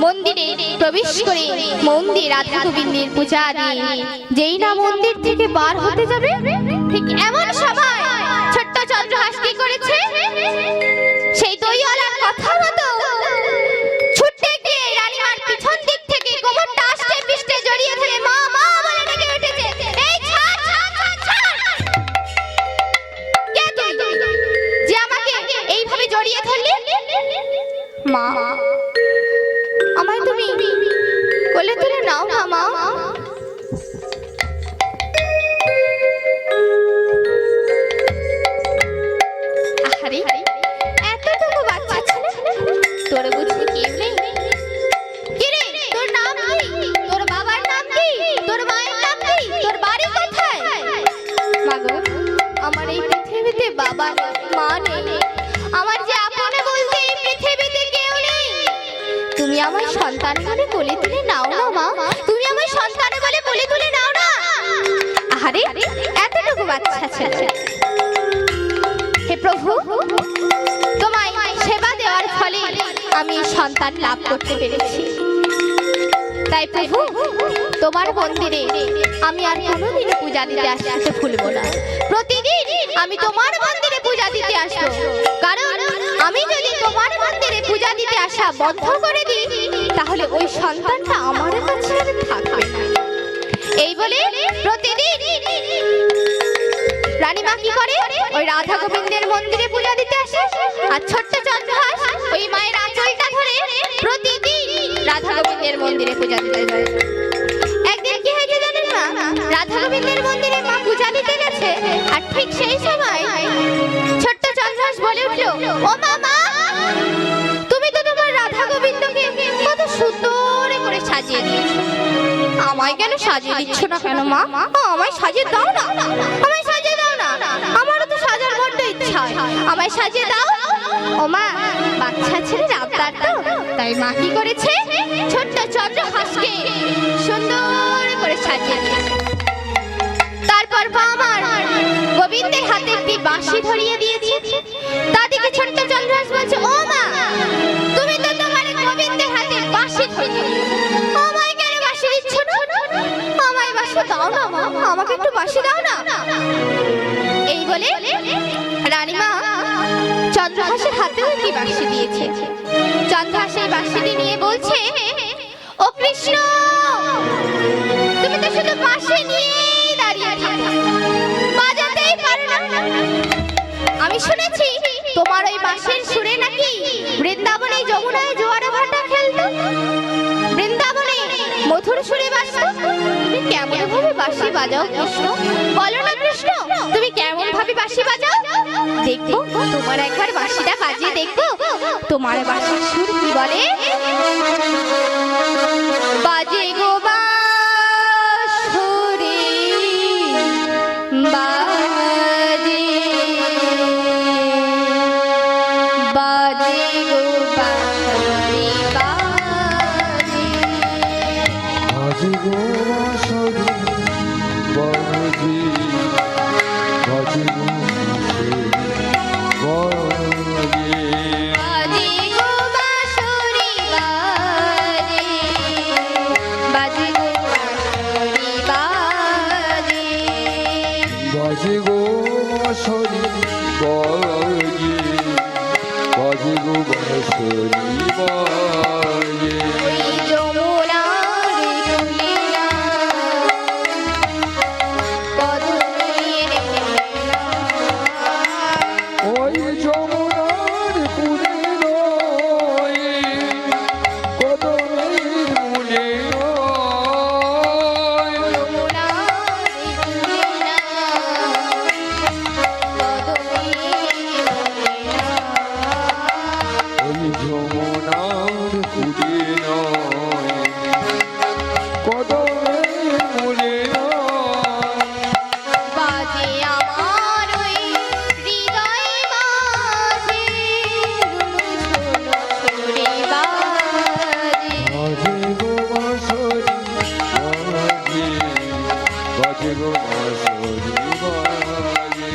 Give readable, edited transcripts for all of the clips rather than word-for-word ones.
মন্দিরে প্রবেশ করে মন্দির রাধা গোবিন্দের পূজা দিয়ে যেই না মন্দির থেকে বার হতে যাবে, ঠিক এমন সময় ছোট্ট চন্দ্রহাস কি করেছে, সেই দইওয়ালার কথা মতো ছুটে গিয়ে রানীমার পিছন দিক থেকে কোমরটা আষ্টে পিষ্টে জড়িয়ে ধরে মা মা বলে ডেকে উঠেছে, এই ছাড় ছাড় ছাড় ছাড়, কে তুই যে আমাকে এইভাবে জড়িয়ে ধরলি? মা, আমায় তুমি কোলে তুলে নাও না মা। আরে এতটুকু বাচ্চা ছেলে, তোর বুঝি কেউ নেই? কি রে, তোর নাম কি? তোর বাবার নাম কি? তোর মায়ের নাম কি? তোর বাড়ি কোথায়? মা গো, আমার এই পৃথিবীতে বাবা নেই, মা নেই, আমার যে আপনে বলতে এই পৃথিবীতে কেউ নেই। তুমি আমার সন্তান বলে কোলে তুলে নাও না মা, তুমি আমার সন্তান বলে কোলে তুলে নাও না। আরে এতটুকু বাচ্চা ছেলে, হে প্রভু, তোমায় সেবা দেওয়ার ফলে আমি সন্তান লাভ করতে পেরেছি। তাই প্রভু, তোমার মন্দিরে আমি আর কোনোদিন পূজা দিতে আসতে ভুলবো না। প্রতিদিন আমি তোমার মন্দিরে পূজা দিতে আসবো, কারণ আমি যদি তোমার মন্দিরে পূজা দিতে আসা বন্ধ করে দিই, তাহলে ওই সন্তানটা আমার কাছে আর থাকবে না। এই বলে প্রতিদিন রানীমা কি করে, ওই রাধা গোবিন্দের মন্দিরে পূজা দিতে আসে, আর ছোট্ট চন্দ্রহাস ওই মায়ের আঁচলটা ধরে প্রতিদিন রাধা গোবিন্দের মন্দিরে পূজা দিতে যায়। একদিন কি হয়েছে জানেন মা, রাধা গোবিন্দের মন্দিরে মা পূজা দিতে গেছে, আর ঠিক সেই সময় ছোট্ট চন্দ্রহাস বলে উঠলো, ও মা, তুমি তো তোমার রাধা গোবিন্দকে কত সুন্দর করে সাজিয়ে দিয়েছো, আমায় কেন সাজিয়ে দিচ্ছ না কেন মা? আমায় সাজিয়ে দাও না, আমায় সাজিয়ে দাও না, আমারও তো সাজার বড্ড ইচ্ছা, আমায় সাজিয়ে দাও। ও মা, বাচ্চা ছেলের আবদার তো, তাই মা কি করেছে, ছোট্ট চন্দ্রহাসকে সুন্দর করে সাজিয়ে দিয়েছে। তারপর মা আমার গোবিন্দের হাতে একটি বাঁশি ধরিয়ে দিয়েছে। দাদিকে ছোট্ট চন্দ্রহাস বলছে, ও মা, তুমি তো তোমার গোবিন্দের হাতে বাঁশি ধরিয়ে দিয়েছো, আমায় কেন বাঁশি দিচ্ছ না? আমায় বাঁশি দাও না মা, আমাকে একটু বাঁশি দাও না। এই বলে রানীমা চন্দ্রহাসের হাতেও একটি বাঁশি দিয়েছে। চন্দ্রহাস এই বাঁশিটি নিয়ে বলছে, ও কৃষ্ণ, তুমি তো শুধু বাঁশি নিয়েই দাঁড়িয়ে থাকো, বাজাতেই পারো না। আমি শুনেছি তোমার ওই বাঁশির সুরে নাকি বৃন্দাবনে যমুনায় জোয়ারে ভাটা খেলতো, বৃন্দাবনে মধুর সুরে বাজতো। তুমি কেমন ভাবে বাঁশি বাজাও কৃষ্ণ, বলো না কৃষ্ণ, তুমি কেমন ভাবে বাঁশি বাজাও? দেখবো, তোমার একবার বাঁশিটা বাজিয়ে দেখবো, তোমার বাঁশির সুর কি বলে। বাজে গো বাঁশরি বাজে, বাজে গো বাঁশরি বাজে, বাজে গো বাঁশরি বাজে, বাজে গো বাজে গো বাঁশরি বাজে, বাজে গো বাঁশরি বাজে। ওই যমুনার কুলে নয়, কদমের মূলে যমুনার কুলে নয়, কদমের মূলে বাজে আমার ওই হৃদয় বাজে, সুরে বাজে, বাজে গো বাঁশরি বাজে, বাজে গো বাঁশরি বাজে।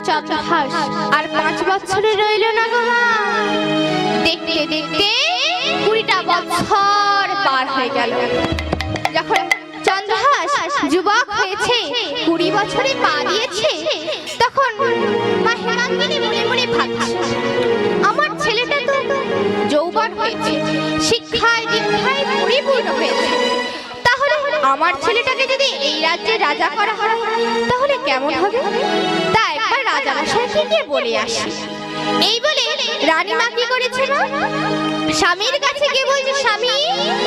চন্দ্রহাস আর 5 বছরে রইল না গো মা। দেখতে দেখতে 20টা বছর পার হয়ে গেল। যখন চন্দ্রহাস যুবক হয়েছে, 20 বছরে পা দিয়েছে, তখন মা হেমাঙ্গিনী মনে মনে ভাবছে, আমার ছেলেটা তো যৌবন হয়েছে, শিক্ষায় দীক্ষায় পরিপূর্ণ হয়েছে, তাহলে আমার ছেলেটাকে যদি এই রাজ্যে রাজা করা হয় তাহলে কেমন হবে? তা একবার রাজা মশাইকে গিয়ে বলে আসি। এই বলে রানীমা কি করেছে না, স্বামীর কাছে গিয়ে বলছে, স্বামী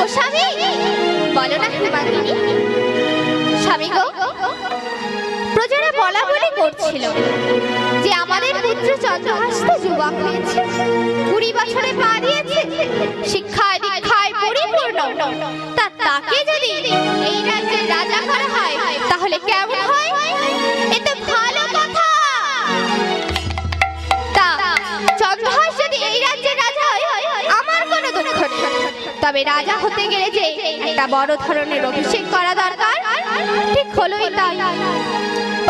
ও স্বামী, বলো না হেমাঙ্গিনী। স্বামী গো, প্রজারা বলা বলি করছিল যে আমাদের পুত্র চন্দ্রহাস তো যুবক হয়েছে, 20 বছরে পা দিয়েছে, শিক্ষায় দীক্ষায় পরিপূর্ণ, তাকে যদি এই রাজ্যের রাজা করা হয় তাহলে কেমন হয়? এ তো ভালো কথা। তা চন্দ্রহাস যদি এই রাজ্যের রাজা হয় আমার কোনো দুঃখ নেই, তবে রাজা হতে গেলে যে একটা বড় ধরনের অভিষেক করা দরকার। ঠিক হলোই তাই।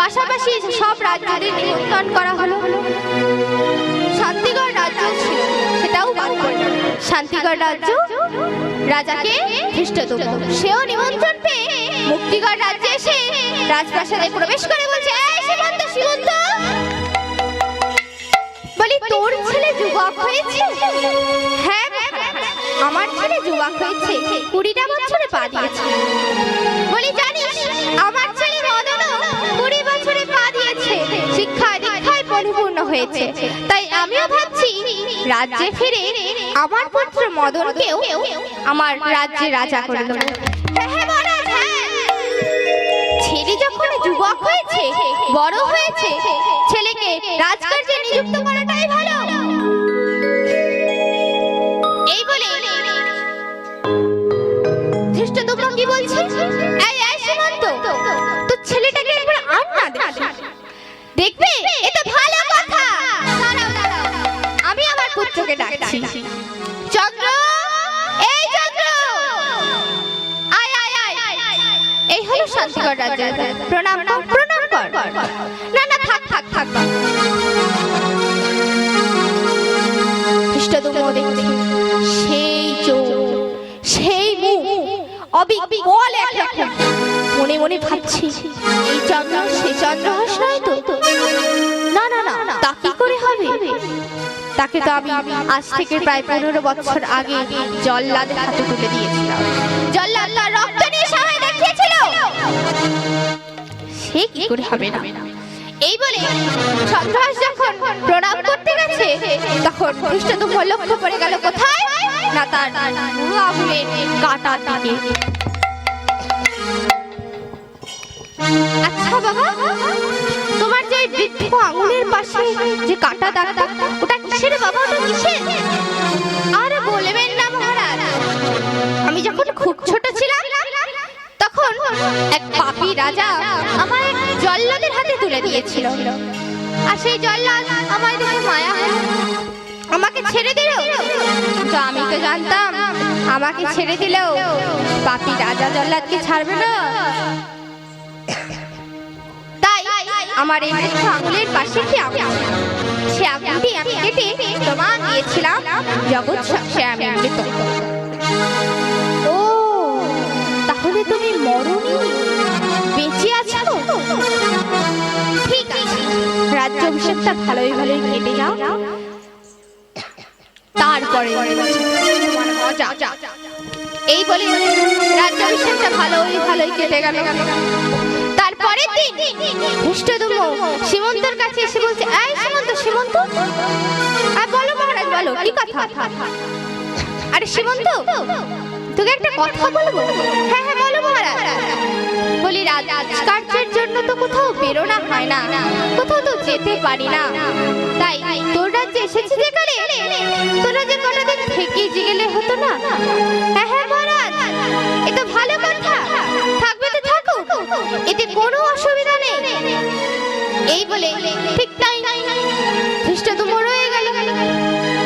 পাশাপাশি সব রাজ্যদের নিমন্ত্রণ করা হলো। শান্তিগড় রাজ্য ছিল, সেটাও বাদ পড়ল। শান্তিগড় রাজ্য রাজাকে ধৃষ্টদ্যুম্ন, সেও নিমন্ত্রণ পেয়ে মুক্তিগড় রাজ্যে এসে রাজপ্রাসাদে প্রবেশ করে বলছে, এই সীমন্ত, সীমন্ত, বলি তোর ছেলে যুবক হয়েছে? হ্যাঁ, আমার ছেলে যুবক হয়েছে, 20টা বছরে পা দিয়েছে। বলি জানিস, আমার ছেলে মদনও 20 বছরে পা দিয়েছে, শিক্ষায় দীক্ষায় পরিপূর্ণ হয়েছে। তাই আমিও ভাবছি রাজ্যে ফিরে আমার পুত্র মদনকেও আমার রাজ্যে রাজা করে দেব। হ্যাঁ হ্যাঁ মহারাজ, হ্যাঁ। ছেলে যখন যুবক হয়েছে, বড় হয়েছে, ছেলেকে রাজকার্যে নিযুক্ত করাটাই ভালো। এই বলে ধৃষ্টদ্যুম্ন কি বলছে, এই এই সীমন্ত, তোর ছেলেটাকে একবার আন না দেখবে, এ তো ভালো কথা। দাঁড়াও দাঁড়াও, আমি আমার পুত্রকে ডাকছি। চন্দ্র, এই চন্দ্র, আয় আয় আয়। এই হলো শান্তিগড় রাজ্য। প্রণাম কর, প্রণাম কর। না না, থাক থাক থাক। ধৃষ্টদ্যুম্ন দেখছে সেই চোখ, সেই মুখ, অবিকল একরকম। মনে মনে ভাবছি, এই চন্দ্র সেই চন্দ্রহাস নয় তো? না না না, তা কি করে হবে? তাকে তো আমি আজ থেকে প্রায় 15 বছর আগে জল্লাদের হাতে তুলে দিয়েছিলাম। জল্লাদ তার রক্ত নিয়ে সাহায্য দেখিয়েছিল, সে কি করে হবে না? এই বলে চন্দ্রহাস যখন প্রণাম করতে গেছে তখন ধৃষ্টদ্যুম্ন লক্ষ্য করে গেল কোথায় না, তার বুড়ো আঙুলের কাঁটার দিকে। আচ্ছা বাবা, তোমার যে বৃদ্ধ আঙুলের পাশে যে কাঁটা দাগটা, ওটা কিসের বাবা? ওটা কিসের? আরে বলবেন না মহারাজ, আমি যখন খুব ছোট ছিলাম তখন এক পাপী রাজা আমায় জল্লাদের হাতে তুলে দিয়েছিল, আর সেই জল্লাদ আমায় দেখে মায়া হলো, আমাকে ছেড়ে দিল। তো আমি তো জানতাম আমাকে ছেড়ে দিলেও পাপী রাজা জল্লাদকে ছাড়বে না, তাই আমার এই বৃদ্ধ আঙুলের পাশে কি আঙুল, সে আঙুলটি আমি কেটে প্রমাণ দিয়েছিলাম জগৎ সাক্ষী আমি মৃত। ও, তাহলে তুমি মরনি, বেঁচে আছো? ঠিক আছে, রাজ্য অভিষেকটা ভালোই ভালোই কেটে যাও, তারপরে তোমার মজা। এই বলে রাজ্য অভিষেকটা ভালোই ভালোই কেটে গেল। তারপরের দিন ধৃষ্টদ্যুম্ন সীমন্তর কাছে এসে বলছে, এই সীমন্ত, সীমন্ত, বলো মহারাজ, বলো কি কথা? আরে সীমন্ত, তোকে একটা কথা বলবো। হ্যাঁ হ্যাঁ বলো মহারাজ। বলি রাজকার্যের জন্য তো কোথাও বেরোনা হয় না, কোথাও তো যেতে পারি না, তাই তোর রাজ্যে এসেছি যে কালে, তোরা যে কটা দিন থেকে গেলে হতো না? হ্যাঁ হ্যাঁ মহারাজ, এ তো ভালো কথা, থাকবে তো থাকো, এতে কোনো অসুবিধা নেই। এই বলে ঠিক তাই ধৃষ্টদ্যুম্ন রয়ে গেল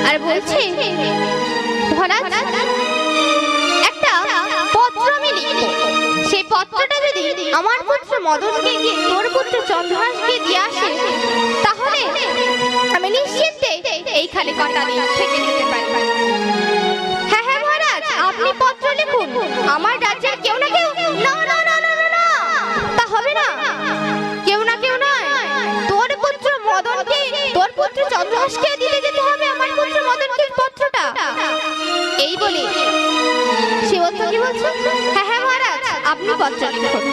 আর বলছে, মহারাজ একটা পত্র আমি লিখব, সেই পত্রটা যদি আমার পুত্র মদনকে গিয়ে তোর পুত্র চন্দ্রহাসকে দিয়ে আসে তাহলে কটা দিন থেকে যেতে পারি। হ্যাঁ হ্যাঁ মহারাজ, আপনি পত্র লিখুন, আমার রাজ্যের কেউ না কেউ। না না না না না না, তা হবে না। কেউ না কেউ নয়, তোর পুত্র মদনকে, তোর পুত্র চন্দ্রহাসকে দিতে যেতে হবে আমার পুত্র মদনকে পত্রটা। এই বলে শিবত্ব কি বলছে? হ্যাঁ হ্যাঁ মহারাজ, আপনি পত্র লিখুন,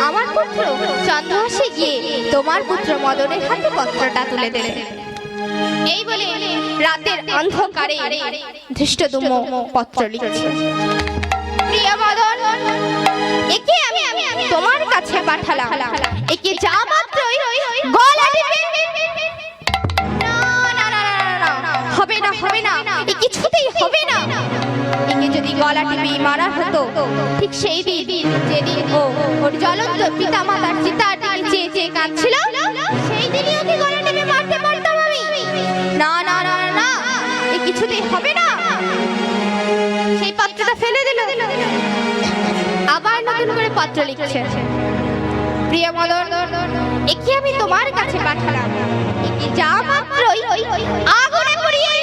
আমার পুত্র চন্দ্রহাসে গিয়ে তোমার পুত্র মদনের হাতে পত্রটা তুলে দেবে। এই বলে রাতের অন্ধকারে ধৃষ্টদ্যুম্ন পত্র লিখছে। প্রিয় মদন, একে আমি তোমার কাছে পাঠালাম, একে যা মাত্রই গলা টিপে। না না না না না, হবে না হবে না, এ কিছুতেই হবে না। একে যদি গলা টিপে মারা হতো, ঠিক সেই দিন যেদিন ওর জ্বলন্ত পিতা মাতার চিতার দিকে চেয়ে চেয়ে কাঁদছিল, সেই দিনই ওকে গলা টিপে মারতে পারতাম আমি। না না না না, এ কিছুতেই হবে না। সেই পত্রটা ফেলে দিল, আবার নতুন করে পত্র লিখছে। প্রিয় মদন, একে আমি তোমার কাছে পাঠালাম, একে যা মাত্রই আগুনে পুড়িয়ে।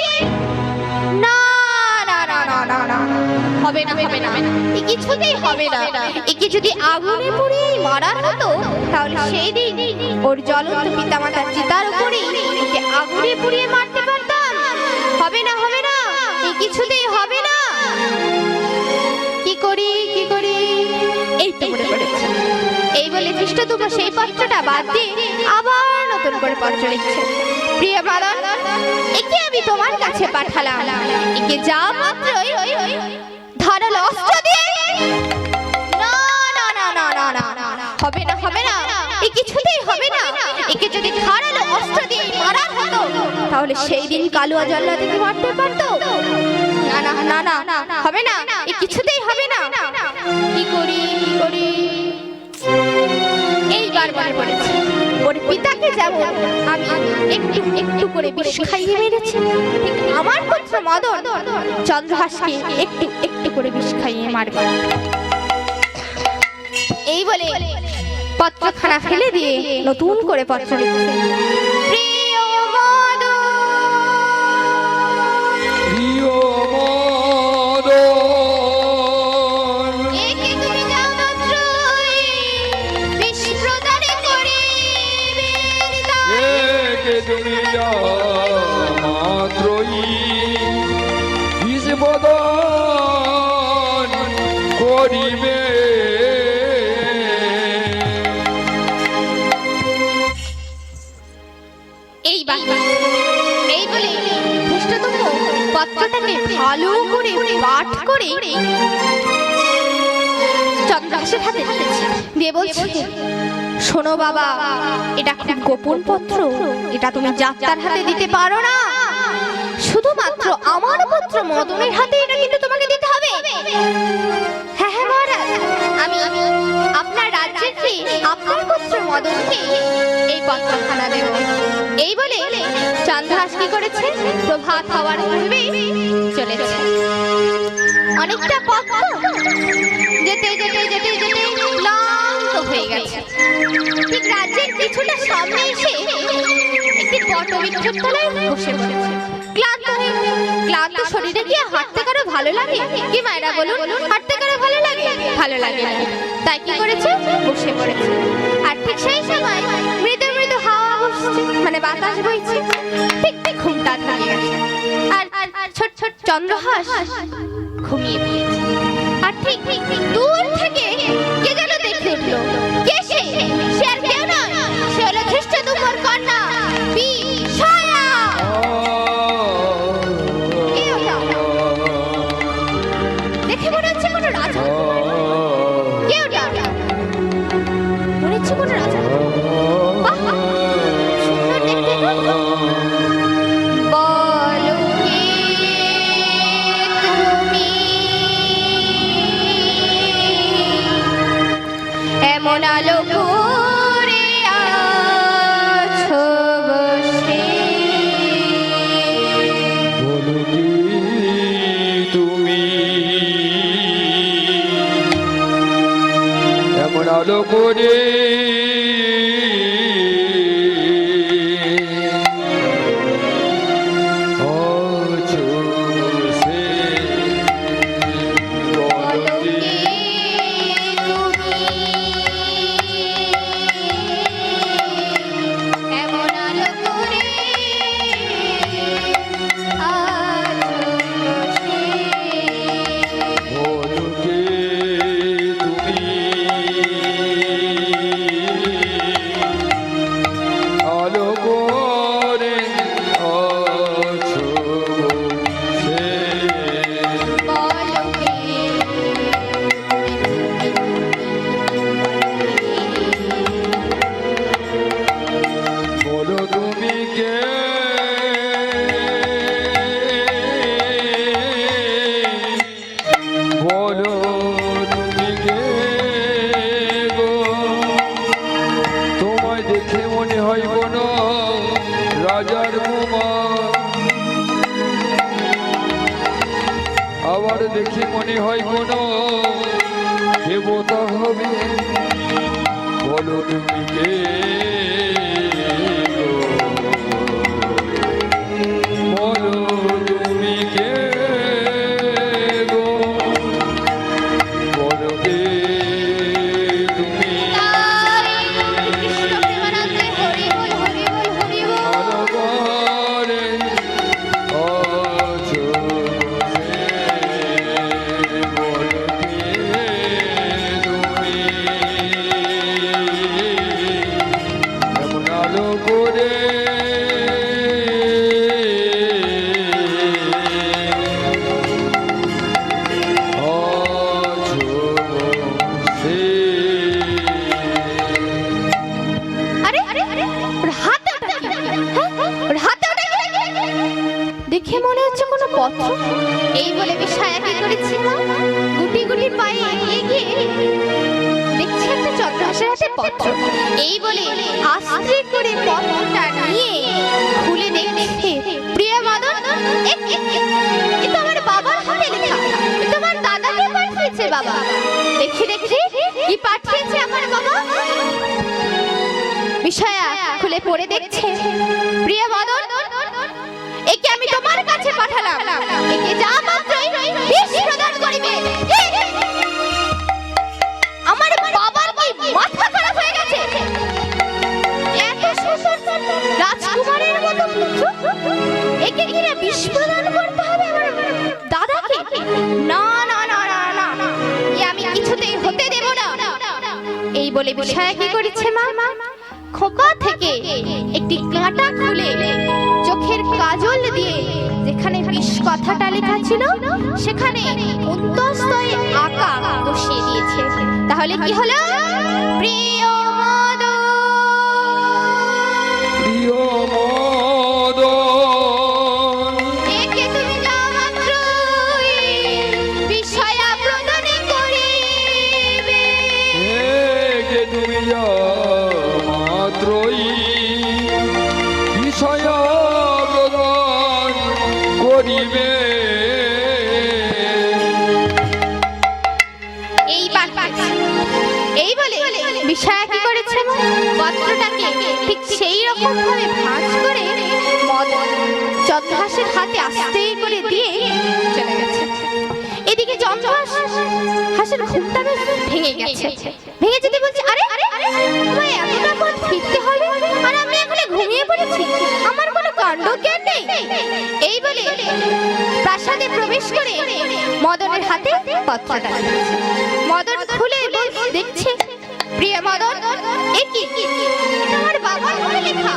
না না না না না না, হবে না হবে না, এ কিছুতেই হবে না। একে যদি আগুনে পুড়িয়ে মারা হতো, তাহলে সেই দিন ওর জ্বলন্ত পিতামাতার চিতার উপরে একে আগুনে পুড়িয়ে মারতে পারতাম। হবে না হবে না, এ কিছুতেই হবে না। কি করি কি করি, এই তো মনে পড়েছে। এই বলে ধৃষ্টদ্যুম্ন সেই পত্রটা বাদ দিয়ে আবার নতুন করে পত্র লিখছে। প্রিয় মদন, একে আমি তোমার কাছে পাঠালাম, একে যা মাত্রই ধারালো অস্ত্র দিয়ে। না না না না না না, হবে না হবে না, এ কিছুতেই হবে না। একে যদি ধারালো অস্ত্র দিয়ে মারা হতো, তাহলে সেই দিন কালুয়া জল্লা থেকে মারতে পারতো। না না না না, হবে না, এ কিছুতেই হবে না। কি করি কি করি, এইবার মনে পড়েছে। ওর পিতাকে যেমন আমি একটু একটু করে বিষ খাইয়ে মেরেছি, ঠিক আমার পুত্র মদন চন্দ্রহাসকে একটু একটু করে বিষ খাইয়ে মারবে। এই বলে পত্রখানা ফেলে দিয়ে নতুন করে পত্র লিখছে। প্রিয় মদন, প্রিয় মদন, একে তুমি যা মাত্রই বিষ প্রদান করিবে। একে তুমি যা মাত্রই বিষ প্রদান করিবে। এই বলে ধৃষ্টদ্যুম্ন পত্রটাকে ভালো করে পাঠ করে চন্দ্রহাসের হাতে দিয়েছে, দিয়ে বলছে, শোনো বাবা, এটা খুব গোপন পত্র, এটা তুমি যাত্রার হাতে দিতে পারো না। শুধুমাত্র আমার পুত্র মদনের হাতে এটা কিন্তু তোমাকে দিতে হবে। হ্যাঁ হ্যাঁ মহারাজ, আমি আপনার রাজ্যের আপনার পুত্র মদনকে এই পত্রখানা দেব। এই বলে চন্দ্রহাস কি করেছে, প্রভাত হওয়ার পূর্বেই চলেছে। অনেকটা পথ যেতে যেতে যেতে যেতে ক্লান্ত হয়ে গেছে। ঠিক রাজ্যের কিছুটা সামনে এসে একটি বটবৃক্ষের তলায় বসে পড়েছে। ক্লান্ত শরীরে কি হাঁটতে কারো ভালো লাগে? কি মায়েরা বলুন, হাঁটতে কারো ভালো লাগে? ভালো লাগে না। তাই কি করেছে, বসে পড়েছে। আর ঠিক সেই সময় মৃদু মৃদু হাওয়া বসছে, মানে বাতাস বইছে। ঠিক ঠিক ঘুমটা ধরে গেছে। আর ছোট ছোট চন্দ্রহাস ঘুমিয়ে পড়েছে। আর ঠিক ঠিক দূর থেকে কে যেন দেখে উঠলো। কে সে? সে আর কেউ নয়, সে হলো ধৃষ্টদ্যুম্নর কন্যা বিজয়া। দেখে মনে হচ্ছে কোনো রাজা। কে ওটা? মনে হচ্ছে কোনো রাজা। বাহ, সুন্দর দেখতে তো। বলো কে তুমি, এমন আলো করে আছো বসে। বলো কি তুমি, এমন আলো করে রাজার কুমার। আবার দেখে মনে হয় কোনো দেবতা হবে। বলো তুমি কে গো? বলো তুমি কে গো? বলো কে তুমি? কৃষ্ণ প্রেমানন্দে হরি বল হরি বল হরি বল। ভালো করে আছো বসে, বলো কে তুমি? এমন আলো করে আছো বসে। আরে ওর হাতে ওটা কি? হ্যাঁ? ওর হাতে ওটা কি? দেখে মনে হচ্ছে কোনো পত্র। এই বলে বিছায়া কি করেছে মা? গুটি গুটি পায়ে এগিয়ে গিয়ে দেখছে একটা চন্দ্রহাসের হাতে পত্র। এই বলে আস্তে করে পত্রটা নিয়ে খুলে দেখছে প্রিয়া মদন, এ তো আমার বাবার হাতে লেখা। এ তো আমার দাদাকে পাঠিয়েছে বাবা। দেখি দেখি কি পাঠিয়েছে আমার বাবা। বিষয়া খুলে পড়ে দেখছে, প্রিয় মদন, একে আমি তোমার কাছে পাঠালাম। একে যা মাত্রই বিষ প্রদান করিবে। আমার বাবার কি মাথা খারাপ হয়ে গেছে? এত সুন্দর রাজকুমারের মতো পুত্র, একে কিনা বিষ প্রদান করতে হবে আমার দাদাকে? না না না না না, এ আমি কিছুতেই হতে দেব না। এই বলে বিষয়া কি করেছে মা? খোকা থেকে একটি কাঁটা খুলে চোখের কাজল দিয়ে যেখানে বিষ কথাটা লেখা ছিল সেখানে উন্তস্তয়ে আঁকা বসিয়ে দিয়েছে। তাহলে কি হলো? প্রিয় মদন, প্রিয় মদন, একে তুমি যাও মাত্রই বিষয়া প্রদান করিবে। একে তুমি যাও মাত্রই বিষয় প্রদান করিবে। এই বলে বিষয়া কি করেছে? পত্রটাকে ঠিক সেই রকম ভাবে ভাঁজ করে চন্দ্রহাসের হাতে আস্তে করে দিয়ে চলে গেছে। এদিকে চন্দ্রহাসের ঘুমটা বেশ ভেঙে গেছে। ভেঙে যেতে বলছে, আরে আমায় এতটা পথ ফিরতে হবে আর আমি এখানে ঘুমিয়ে পড়েছি, আমার কোনো কাণ্ড জ্ঞান নেই। এই বলে প্রাসাদে প্রবেশ করে মদনের হাতে পত্রটা দিয়েছে। মদন খুলে দেখছে, প্রিয় মদন, এ কি? এটা আমার বাবার হাতে লেখা,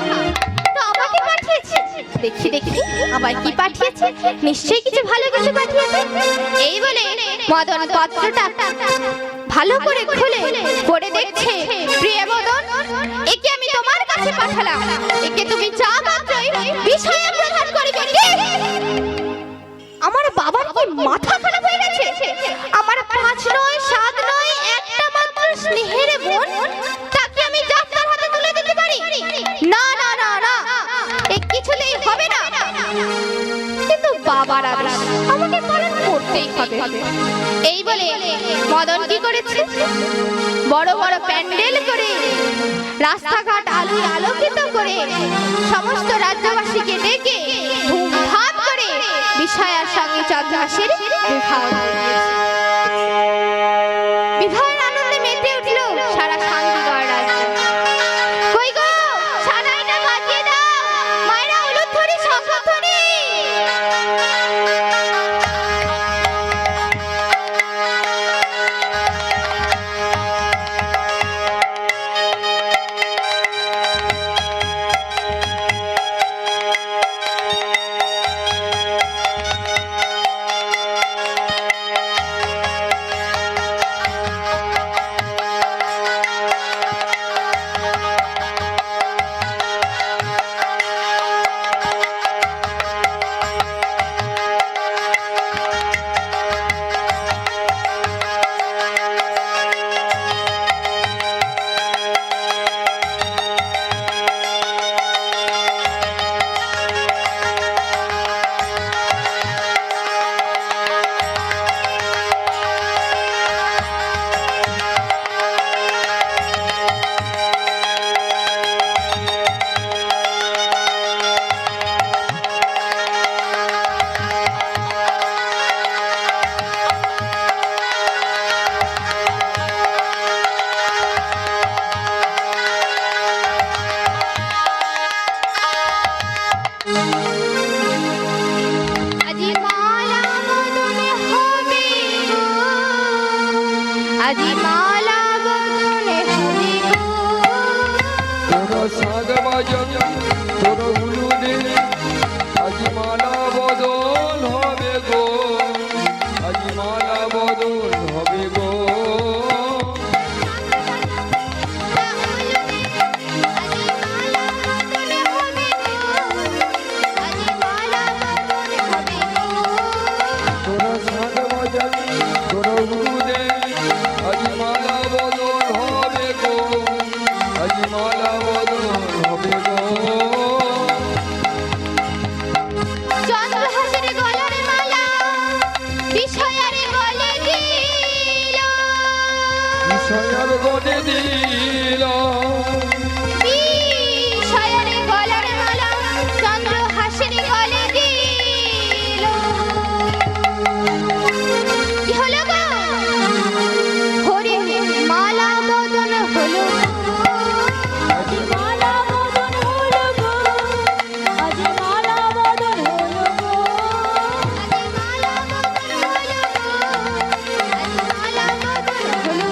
তো আমাকে পাঠিয়েছে। দেখি দেখি আবার কি পাঠিয়েছে, নিশ্চয়ই কিছু ভালো কিছু পাঠিয়েছে। এই বলে মদন পত্রটা ভালো করে খুলে পড়ে দেখছে, প্রিয় মদন, একে আমি তোমার কাছে পাঠালাম। একে তুমি যা মাত্রই বিষয়ে প্রদান করিবে। আমার বাবার কি মাথা খারাপ হয়ে গেছে? আমার 5 নয় 7 নয় একটা মাত্র স্নেহের বোন, তাকে আমি যাত্রার হাতে তুলে দিতে পারি? না না না না, এ কিছুতেই হবে না। কিন্তু বাবার আদেশ, আমাকে পালন করতেই হবে। এই বলে মদন কি করেছে? বড় বড় প্যান্ডেল করে রাস্তাঘাট আলোয় আলোকিত করে সমস্ত রাজ্যবাসীকে ডেকে ধুমধাম করে বিষয়ার সঙ্গে চন্দ্রহাসের বিবাহ দিয়েছে। বিবাহের আনন্দে মেতে উঠল সারা শান্তিগড় রাজ্য। কই গো, সানাইটা বাজিয়ে দাও, মায়েরা হলুদ ধরি শঙ্খ ধরি। তোর হলুদে আজ মালা বদল হবে গো, আজ মালা বদল হবে গো। তোরা শাঁখ বাজাবি তোর হলুদে আজ মালা বদল হবে গো, আজ মালা বদল হবে গো। চন্দ্রহাসের গলার মালা বিষয়ার গলে দিল, বিষয়ার গলে দিল, বিষয়ার গলার মালা চন্দ্রহাসের গলে দিল। কি হলো গো? হরি মালা বদন হলো, আজ মালা বদন হলো গো, আজ মালা বদন হলো গো, মালা বদন হলো গো, আজ মালা বদন হলো।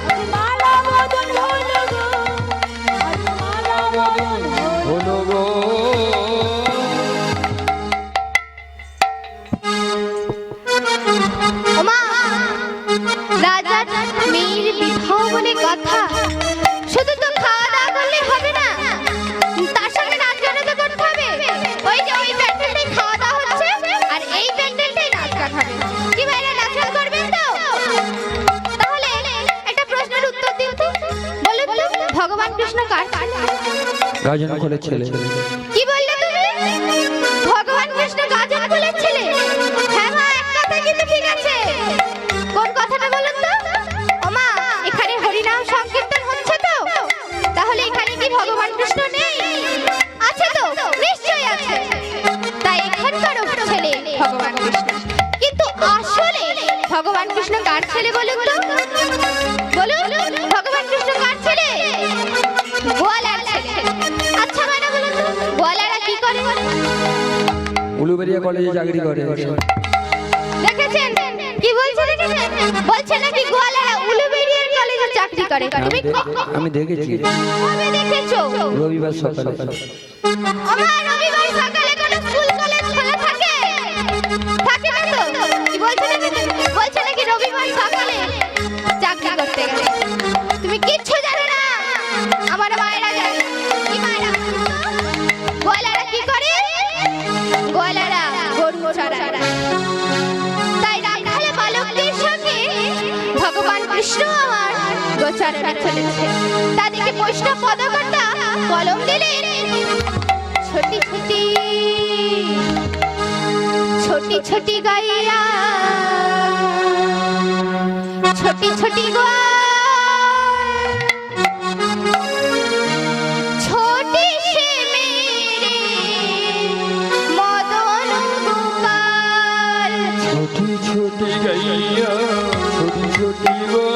আজ মালা বদন হলো গো, আজ মালা বদন হলো গো। ওমা, রাজার মেয়ের বিবাহ বলে কথা, শুধু তো খাওয়া দাওয়া করলে হবে না, তার সঙ্গে নাচ গান তো করতে হবে। ওই যে ওই প্যান্ডেলটাই খাওয়া দাওয়া হচ্ছে, আর এই প্যান্ডেলটাই নাচ গান হবে। কি ভাইরা নাচ গান করবেন তো? তাহলে একটা প্রশ্নের উত্তর দিন তো, বলুন তো, ভগবান কৃষ্ণ কার ছেলে? গাজন করে ছেলে। কি বললে তুমি? ভগবান কৃষ্ণ গাজন কুলের ছেলে? হ্যাঁ মা, এক কথা কিন্তু ঠিক আছে। কোন কথাটা বলুন তো? ওমা, এখানে হরিনাম সংকীর্তন হচ্ছে তো, তাহলে এখানে কি ভগবান কৃষ্ণ নেই? আছে তো, নিশ্চয়ই আছে। তাই এখানকার ছেলে ভগবান কৃষ্ণ। কিন্তু আসলে ভগবান কৃষ্ণ কার ছেলে বলুন তো? বলুন, ভগবান কৃষ্ণ কার ছেলে? গোয়ালার ছেলে। আচ্ছা মানে বলুন তো, গোয়ালারা কি করে? উলুবেড়িয়া কলেজে চাকরি করে। দেখেছেন কি বলছে? দেখেছেন বলছে নাকি গোয়ালারা উলুবেড়িয়ার কলেজে চাকরি করে। তুমি আমি দেখেছি কবে দেখেছো? রবিবার সকালে। আমার রবিবার সকালে কোন স্কুল কলেজ খোলা থাকে? থাকে না তো। কি বলছে দেখেছেন? বলছে নাকি রবিবার সকালে চাকরি করতে গেলে। তুমি কিচ্ছু জানো না, আমার মায়েরা জানে। কি মায়েরা? গোয়ালারা কি করে? গোয়ালারা গরু চড়ায়। তাই রাখালে বালকদের সঙ্গে ভগবান কৃষ্ণ আমার গোচারণে চলেছে। তাদেরকে বৈষ্ণব পদকর্তা কলম দিলেন, ছোটি ছোটি ছোটি ছোটি গাইয়া, ছোটি ছোটি গোয়া, ছোটি সে মেরে মদন গোপাল। ছোটি ছোটি গাইয়া ছোটি ছোটি গো,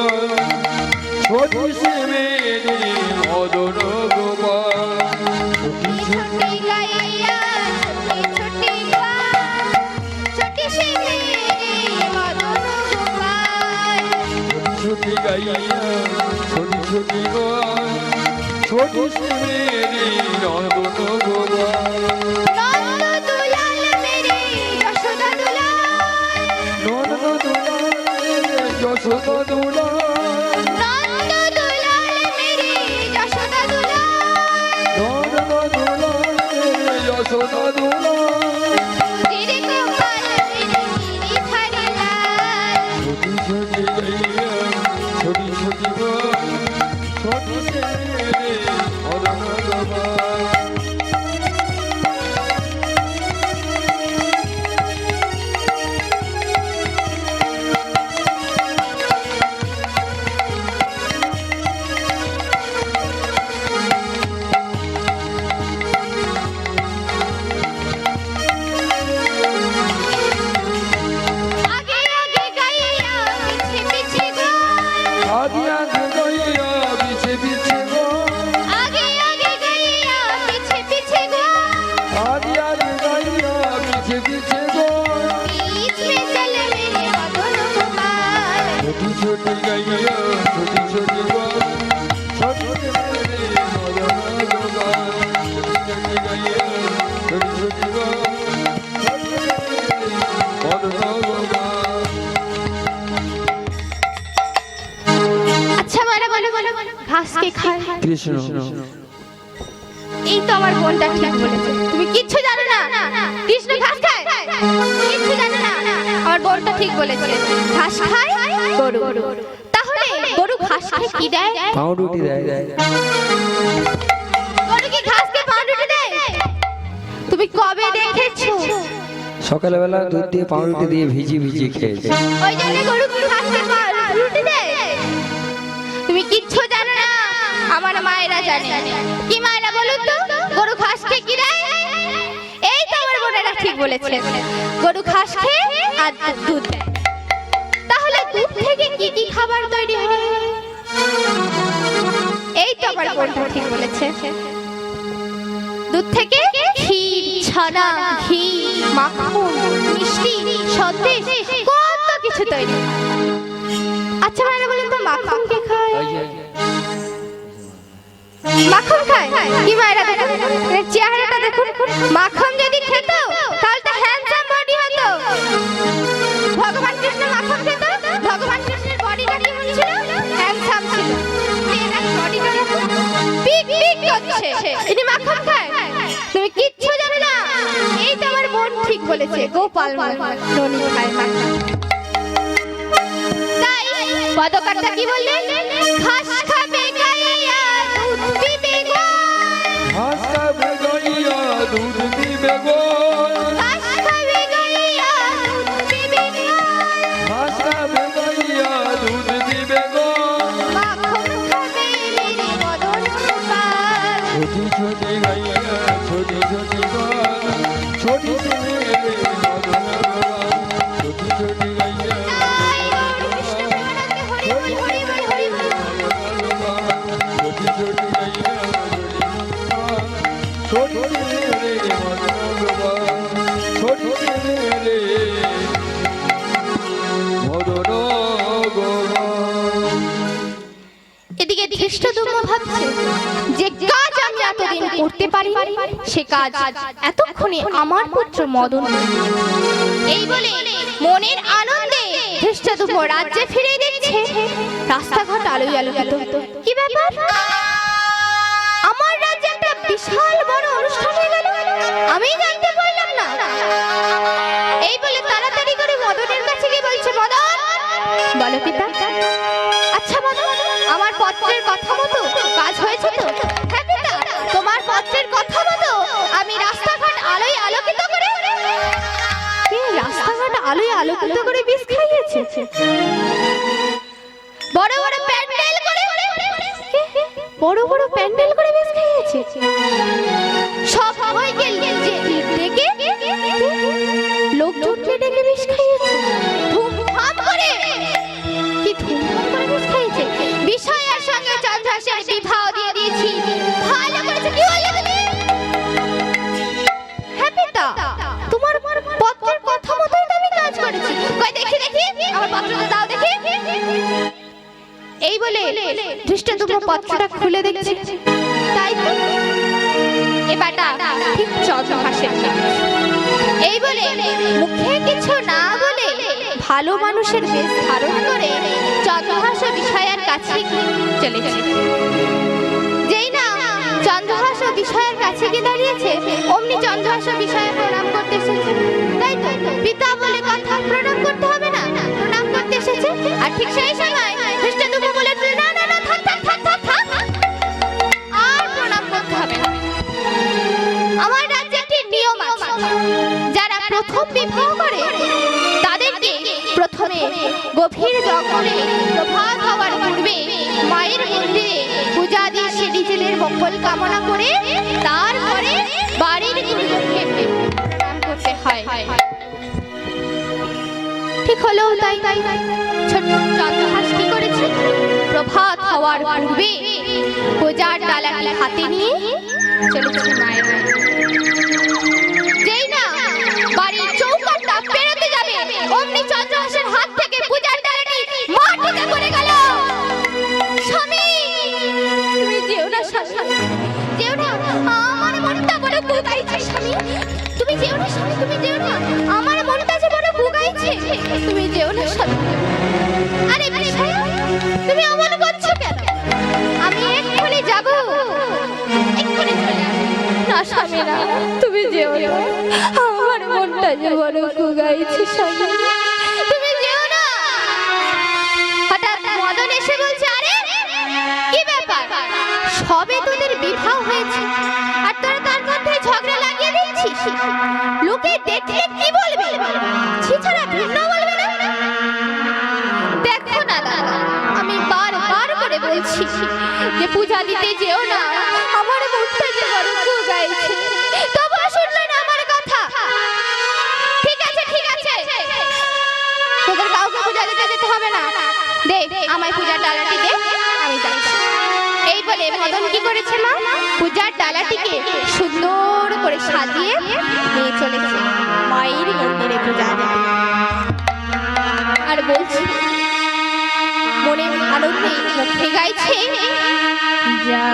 ছোটি সে মেরে মদন গোপাল। ছোটি ছোটি গাইয়া ছোটি গোয়া, ছোটি সে মেরে মদন গোপাল। ছোটি গাইয়া ছোটি ছোটি গো, ছোটি সে মেরে মদন গোপাল। নন্দ দুলাল মেরে যশোদা দুলাল, নন্দ দুলাল যশোদা দুলাল, নন্দ দুলাল মেরে যশোদা দুলাল। নন্দ দুলাল যশোদা দুলাল। ধীরে গোপাল মেরে গিরিধারী লাল। ছোটি ছোটি গাইয়া ছোটি ছোটি গো, ছোটি সে মেরে মদন গোপাল। আগে আগে গাইয়া পিছে পিছে গো, আগে আগে গাইয়া পিছে পিছে গো, আগে আগে গাইয়া পিছে পিছে গো, আগে আগে গাইয়া পিছে পিছে গো। बीच में चल मेरे मदन गोपाल। ছোটি ছোটি গাইয়া ছোটি ছোটি গো, ছোটি সে মেরে মদন গোপাল। আচ্ছা মায়েরা বলো বলো ঘাস কে খায়? কৃষ্ণ। এই তো আমার বোনটা ঠিক বলেছে, তুমি কিচ্ছু জানো না। কৃষ্ণ ঘাস খায়? কিচ্ছু জানো না। আমার বোনটা ঠিক বলেছে, ঘাস খায় গরু। তাহলে গরু ঘাস খেয়ে কি দেয়? পাউরুটি দেয়। গরু কি ঘাস খেয়ে পাউরুটি দেয়? তুমি কবে দেখেছো? সকালবেলা দুধ দিয়ে পাউরুটি দিয়ে ভিজিয়ে খেয়েছে। ওই জন্য গরু কি ঘাস খেয়ে পাউরুটি দেয়? তুমি কিচ্ছু জানো না, আমার মায়েরা জানে। কি মায়েরা বলুন তো, গরু ঘাস খেয়ে কি দেয়? এই তো আমার বোনেরা ঠিক বলেছে, গরু ঘাস খেয়ে আর দুধ দেয়। তাহলে দুধ থেকে কি কি খাবার তৈরি হয়? এই তো আমার বোনটা ঠিক বলেছে, দুধ থেকে ক্ষীর, ছানা, ঘি, মাখন, মিষ্টি, সন্দেশ, কত কিছু তৈরি হয়। আচ্ছা মায়েরা বলেন তো, মাখন কে খায়? মাখন খায়? কি মায়েরা দেখুন, চেহারাটা দেখুন। মাখন যদি খেত তাহলে তো হ্যান্ডসাম বডি হতো। ভগবান কৃষ্ণ মাখন খেত, ভগবান কৃষ্ণের বডিটা কেমন ছিল? হ্যান্ডসাম ছিল। এনার বডিটা দেখুন, পিক পিক করছে। ইনি মাখন খায়? তুমি কিচ্ছু জানো না। এই তো আমার বোন ঠিক বলেছে, গোপাল ননি খায় মাখন। তাই পদকারটা কি বললেন? ঘাস খাবে গাইয়া দুধ পিবে গো। ঘাস খাবে গাইয়া দুধ দিবে গো। ঘাস খাবে গাইয়া দুধ পিবে গো। ঘাস খাবে গাইয়া দুধ দিবে গো। মাখন খাবে মেরে মদন গোপাল। ছোটি ছোটি গাইয়া ছোটি ছোটি গান, ছোটি ছোটি মদন গোপাল। ছোটি ছোটি গাইয়া তাই গৌর কৃষ্ণ মহারাজকে হরি বল হরি বল হরি বল। ছোটি ছোটি গাইয়া ছোটি রে মদন গোপাল। ছোটি রে মদন গোপাল। এদিকে ধৃষ্টদ্যুম্ন ভাবছে, যে কাজ আমি এতদিন করতে পারি সে কাজ এতক্ষণে আমার পুত্র মদন করবে। এই বলে মনের আনন্দে ধৃষ্টদ্যুম্ন রাজ্যে ফিরে দিচ্ছে। রাস্তাঘাট আলোয় আলোকিত। কি ব্যাপার, আমার রাজ্যে একটা বিশাল বড় অনুষ্ঠান হয়ে গেল, আমি জানতে পারলাম না। এই বলে তাড়াতাড়ি করে মদনের কাছে গিয়ে বলছে, মদন বলো পিতা। আচ্ছা মদন, আমার পত্রের কথা মতো কাজ হয়েছে তো? হ্যাঁ পিতা, তোমার পত্রের কথা মতো আমি রাস্তাঘাট আলোয় আলোকিত করে আলোকিত করে বিষ খাইয়েছে। বড় বড় প্যান্ডেল করে বিষ খাইয়েছে। সব সবাইকে ডেকে লোকজনকে ডেকে বিষ খাইয়েছে। ধুমধাম করে বিষ খাইয়েছে। বিষয়ের সঙ্গে চন্দ্রহাসের বিবাহ দিয়ে দিয়েছি। ভালো করেছে। কি বললে তুমি? হ্যাঁ পিতা, তোমার পত্রের কথা মতোই তো আমি কাজ করেছি। কই দেখি আমার পত্রটা দাও দেখি। এই বলে ধৃষ্টদ্যুম্ন পত্রটা খুলে দেখছে, তাই তো এবারটা ঠিক চন্দ্রহাসের কাজ। এই বলে মুখে কিছু না বলে ভালো মানুষের বেশ ধারণ করে চন্দ্রহাস বিষয়ের কাছে চলেছে। যেই না চন্দ্রহাস বিষয়ের কাছে গিয়ে দাঁড়িয়েছে, অমনি চন্দ্রহাস বিষয়ে প্রণাম করতে এসেছে। তাই তো পিতা বলে কথা, প্রণাম করতে হবে না? প্রণাম করতে এসেছে। আর ঠিক সেই সময় ধৃষ্টদ্যুম্ন বলেছে, না না না, থাক থাক থাক থাক থাক, আর প্রণাম করতে হবে না। আমার রাজ্যে একটি নিয়ম আছে, যারা প্রথম বিবাহ করে তাদেরকে প্রথমে গভীর জঙ্গলে প্রভাত হওয়ার পূর্বে মায়ের মন্দিরে পূজা দিয়ে সে নিজেদের মঙ্গল কামনা করে তারপরে বাড়ির গুরুজনকে প্রণাম করতে হয়। ঠিক হলো তাই। ছোট্ট চন্দ্রহাস কি করেছে? প্রভাত হওয়ার পূর্বে পূজার ডালাটি হাতে নিয়ে চলেছে মায়ের বাড়ি। যেই না বাড়ির চৌকাঠটা পেরোতে যাবে, অমনি চন্দ্রহাসের হাত থেকে পূজার ডালাটি মাটিতে পড়ে গেল। স্বামী, তুমি যেও না স্বামী, যেও না, আমার মনটা বড় কোথাইছে স্বামী। স্বামী না, তুমি যেও না, আমার মনটা যে বড় কুগাইছে স্বামী, তুমি যেও না। হঠাৎ মদন এসে বলছে, আরে কি ব্যাপার, সবে তোদের বিবাহ হয়েছে আর তোরা তার মধ্যে ঝগড়া লাগিয়ে দিচ্ছিস, লোকে দেখলে কি বলবে, ছিছাড়া ভিন্ন বলবে না? দেখো না দাদা, আমি বারবার করে বলছি যে পূজা দিতে যেও না, আমার মুখটা যে বড় কুগাইছে, তবু শুনলে না আমার কথা। ঠিক আছে ঠিক আছে, তোদের কাউকে পূজা দিতে যেতে হবে না, দে আমায় পূজার ডালাটি দে, আমি যাচ্ছি। এই বলে মদন কি করেছে মা, পূজার ডালাটিকে সুন্দর করে সাজিয়ে নিয়ে চলেছে মায়ের মন্দিরে পূজা দিতে। আর বলছি মনে আনন্দে মুখে গাইছে, তুমি যা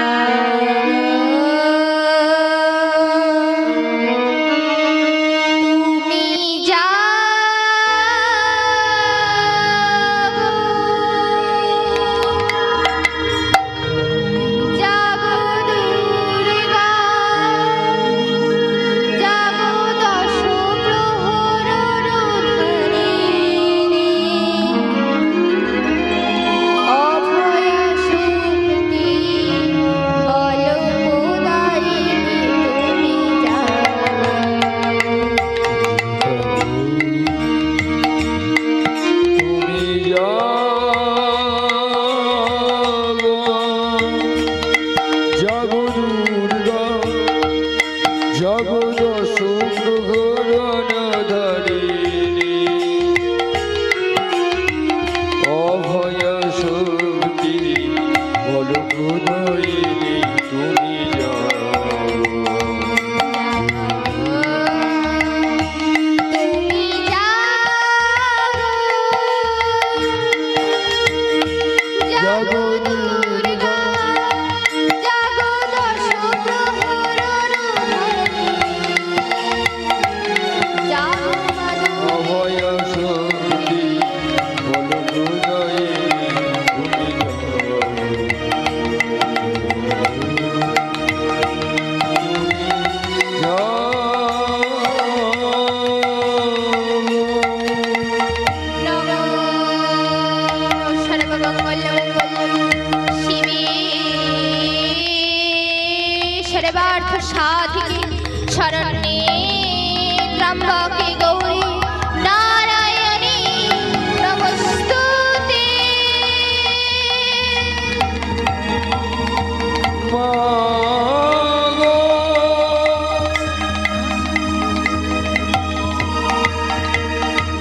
জাগো দুর্গা, জাগো দশ প্রহর রোধারিণী, অভয় শক্তি কল্পদায়িনী, তুমি জাগো। তুমি জাগো দুর্গা, জাগো দশ প্রহর ধারিণী, অভয় শক্তি বলপ্রদায়িনী, তুমি জাগো। তুমি জাগো, জাগো দুর্গা, জাগো দশ প্রহর রোধারিণী, জাগো মাগো। অভয় শক্তি বলপ্রদায়িনী, তুমি সর্বার্থ সাধিকে শরণ্যে ত্র্যম্বকে গৌরী নারায়ণী নমস্তুতে। মাগো,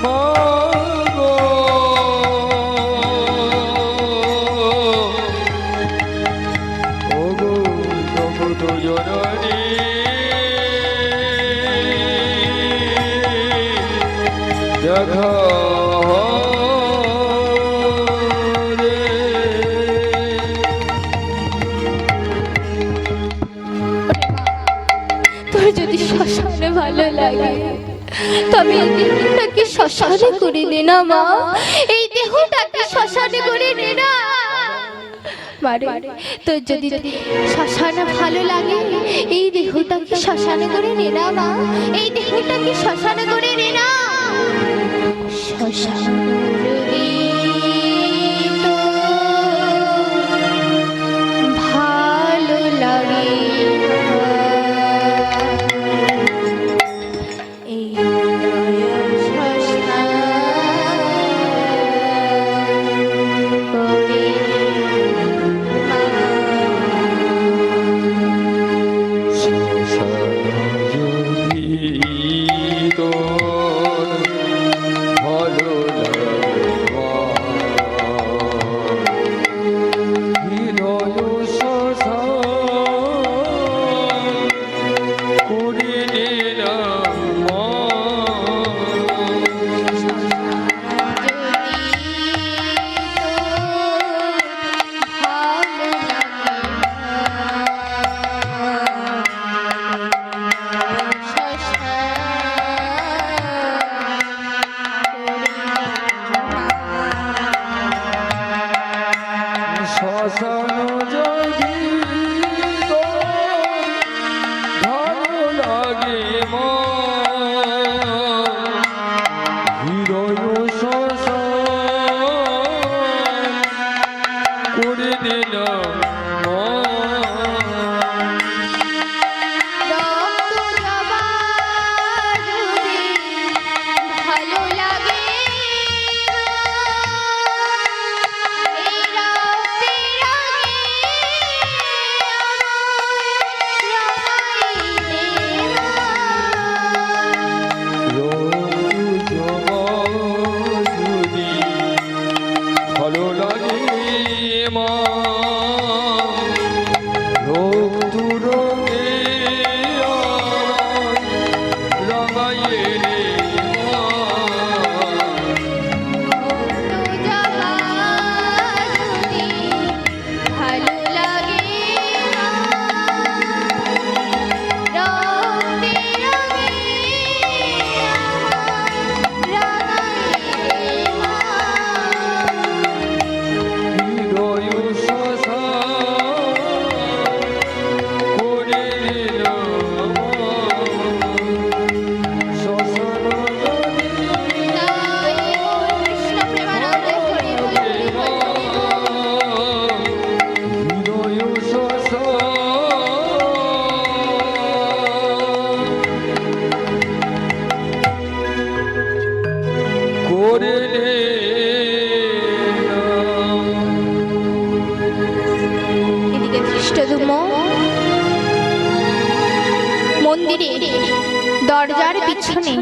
মাগো, ওগো জগৎ জননী, দেখা রে। তোর যদি শ্মশানে ভালো লাগে তবে এই দেহটাকে শ্মশানে করে নে না মা, এই দেহটাকে শ্মশানে করে নে না। মারে তোর যদি শ্মশানে ভালো লাগে এই দেহটাকে শ্মশানে করে নে না মা, এই দেহটাকে শ্মশানে করে নে না। শ্মশান যদি তোর ভালো লাগে এই শ্মশান করে শ্মশান যদি তোর ভালো লাগে, লাগে মা হৃদয় শ্মশান করে দিল মা রক্ত জবা যদি ভালো লাগে এই রক্তে রাগে ভালো লাগে মা রক্ত রঙে রাঙাইয়ে রে মা ভালো লাগে রক্তে হৃদয় শ্মশান করে দিল শ্মশান কৃষ্ণ প্রেমানন্দ হরি বল হরি বল হৃদয় শ্মশান করে এদিকে ধৃষ্টদ্যুম্ন মন্দিরে দরজার পিছনে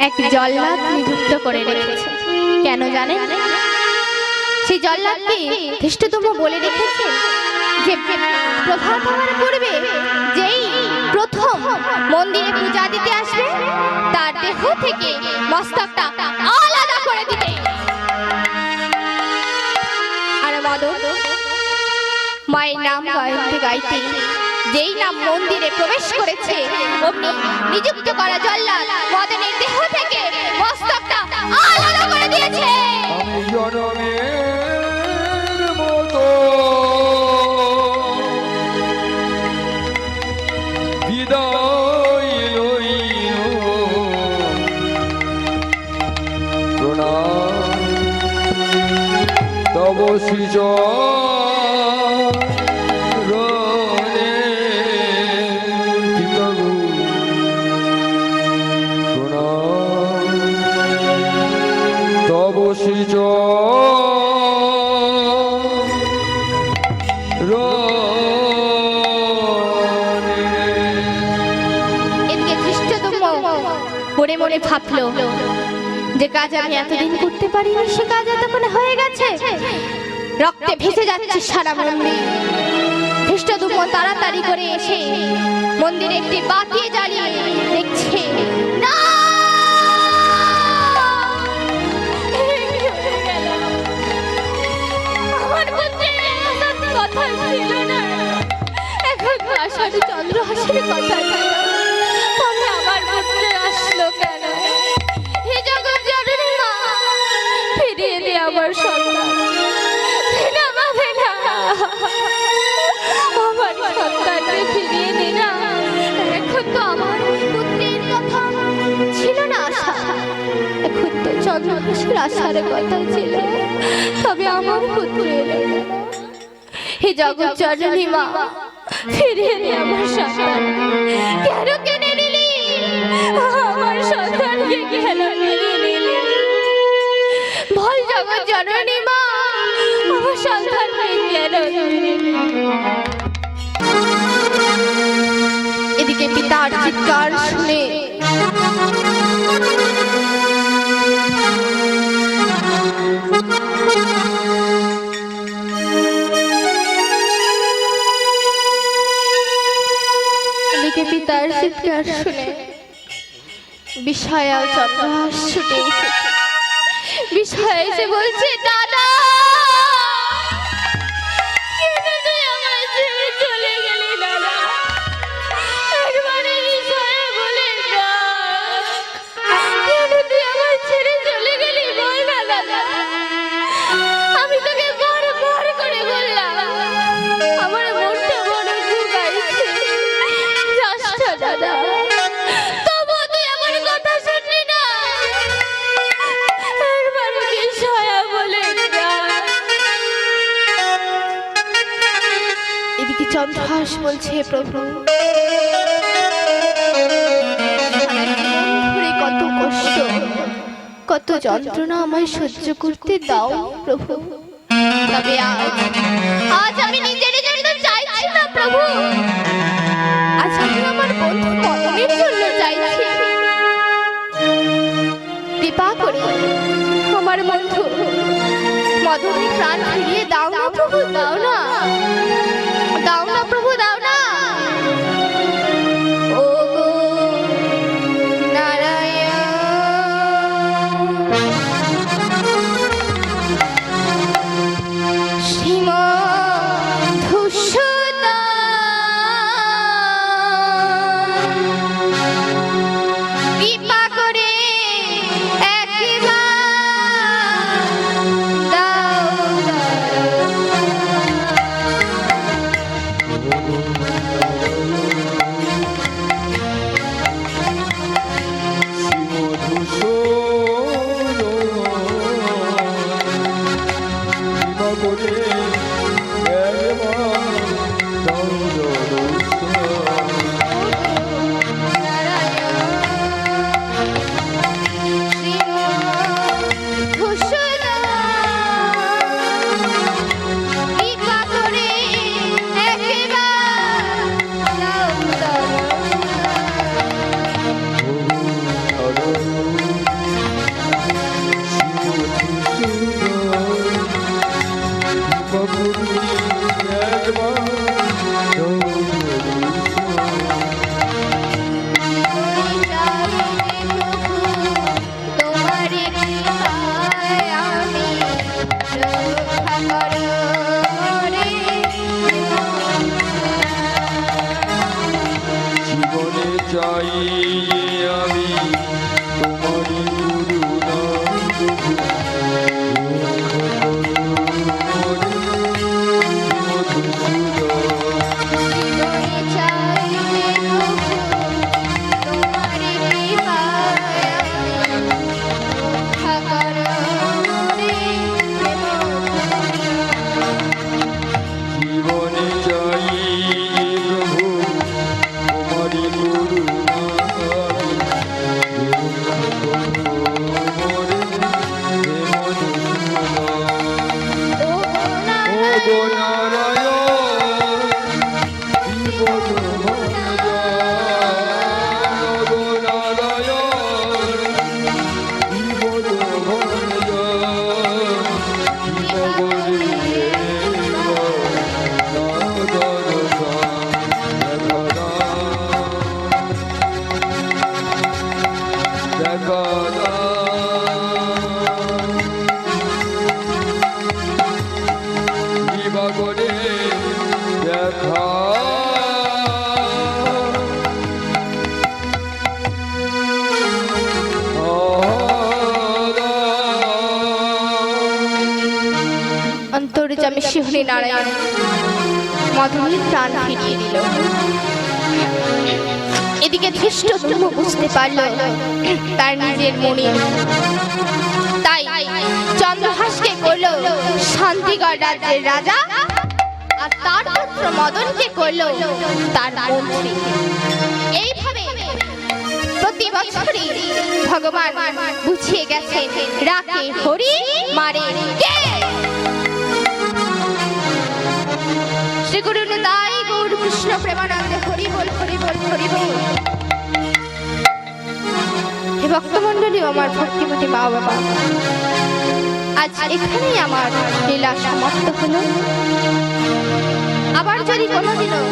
এক জল্লাদ নিযুক্ত করে রেখেছে। কেন জানেন? সেই জল্লাদকে ধৃষ্টদ্যুম্ন বলে রেখেছে যে প্রভাত হওয়ার পূর্বে যেই প্রথম মন্দিরে পূজা দিতে আসবে তার দেহ থেকে মস্তকটা আলাদা করে দিতে। আর মদন মায়ের নাম গাইতে গাইতে যেই নাম মন্দিরে প্রবেশ করেছে অমনি নিযুক্ত করা জল্লাদ মদনের দেহ থেকে মস্তকটা আলাদা করে দিয়েছে। আমি জনমের মতো বিদায় লইল প্রণাম তব সৃজনে পিতরু প্রণাম তব এদিকে ধৃষ্টদ্যুম্ন মনে মনে ভাবলো যে কাজ আমি এতদিন করতে পারিনি সে কাজ এতক্ষণে হয়ে গেছে। রক্তে ভেসে যাচ্ছে সারা মন্দির। ধৃষ্টদ্যুম্ন তাড়াতাড়ি করে এসে মন্দিরে একটি বাতি জ্বালিয়ে দেখছে না আমার পুত্রের কথা ছিল না, এখন আষাঢ় চন্দ্রহাসের কথা ছিল, তবে আমার পুত্রে আসলো কেন? হে জগৎ জননী মা, ফিরিয়ে দে আমার সন্তান। ভেনা মা ভেনা, আমার সন্তানকে ফিরিয়ে দে না। এখন তো আমার পুত্রের কথা ছিল না আশা, এখন তো চন্দ্রহাসের আশার কথা ছিল, তবে আমার পুত্র এলো না। হে জগৎ জননী মা, ফিরিয়ে দে আমার সন্তান। কেন কেড়ে নিলি আমার সন্তানকে? কেন কেড়ে নিলি? বল জগৎ জননী মা, আমার সন্তানকে কেন কেড়ে নিলি? এদিকে পিতার চিৎকার শুনে পিতার চিৎকার শুনে বিষয়া চন্দ্রহাস ছুটে এসেছে। বিষয়া এসে বলছে, দাদা কেন তুই আমায় ছেড়ে চলে গেলি দাদা? একবারে বিষয়া বলে ডাক, কেন তুই আমায় ছেড়ে চলে গেলি বল না দাদা। আমি তোকে বারবার করে বললাম, আমার মনটা বড় দুঃখাইছে, যাস না দাদা, চন্দ্রহাস বলছে, হে প্রভু ধরে কত কষ্ট কত যন্ত্রণা আমায় সহ্য করতে দাও প্রভু। তবে আজ আমি নিজের জন্য চাইছি না প্রভু, আজ আমি আমার বন্ধু মদনের জন্য চাইছি। কৃপা করে আমার বন্ধু মদনের প্রাণ ফিরিয়ে দাও না প্রভু, দাও না, দাও না প্রভু, দাও না। ও গো নারায়ণ, শ্রীমধুসূদন কৃপা করে একবার দাও চাই আমি তোমারি করুণা জীবনে চাই প্রভু তোমারি করুণা অন্তর্যামী শিহরি নারায়ণ মদনের প্রাণ ফিরিয়ে দিল। এদিকে ধৃষ্টদ্যুম্ন বুঝতে পারল তার নিজের মনে, তাই চন্দ্রহাসকে করল শান্তিগড় রাজ্যের রাজা, আর তার পুত্র মদনকে করল তার মন্ত্রী। এইভাবে প্রতি বছরই ভগবান বুঝিয়ে গেছেন রাখে হরি মারে কে। শ্রী গুরু নিতাই গৌর কৃষ্ণ প্রেমানন্দে হরি বল, হরি বল, হরি বল। হে ভক্তমণ্ডলী, আমার ভক্তিমতী মা বাবা, আজ এখানেই আমার লীলা সমাপ্ত হলো। আবার যদি কোনোদিনও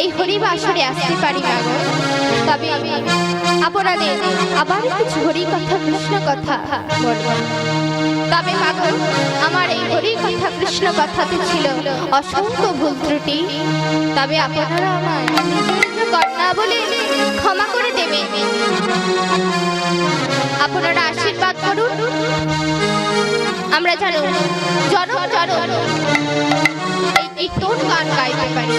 এই হরিবাসরে আসতে পারি না গো, তবে আমি আপনাদের আবার কিছু হরি কথা কৃষ্ণ কথা বলব। তবে মাগো, আমার এই হরি কথা কৃষ্ণ কথাতে ছিল অসংখ্য ভুল ত্রুটি, তবে আপনারা আমার কন্যা বলে ক্ষমা করে দেবেন। আপনারা আশীর্বাদ করুন, আমরা যেন জনম জনম এই কীর্তন গান গাইতে পারি।